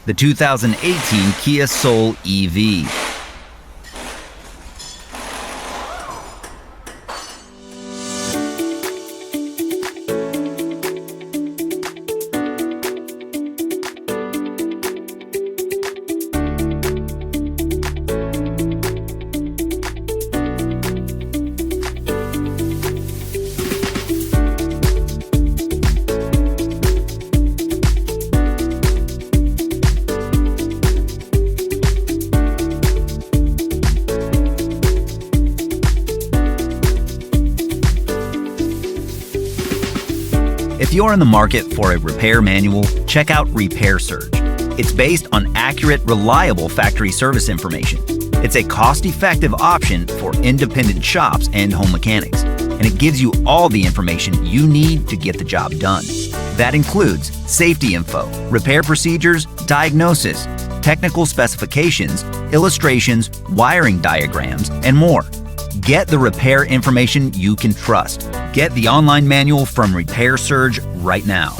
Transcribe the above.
the 2018 Kia Soul EV. If you're in the market for a repair manual, check out Repair Surge. It's based on accurate, reliable factory service information. It's a cost-effective option for independent shops and home mechanics, and it gives you all the information you need to get the job done. That includes safety info, repair procedures, diagnosis, technical specifications, illustrations, wiring diagrams, and more. Get the repair information you can trust. Get the online manual from Repair Surge right now.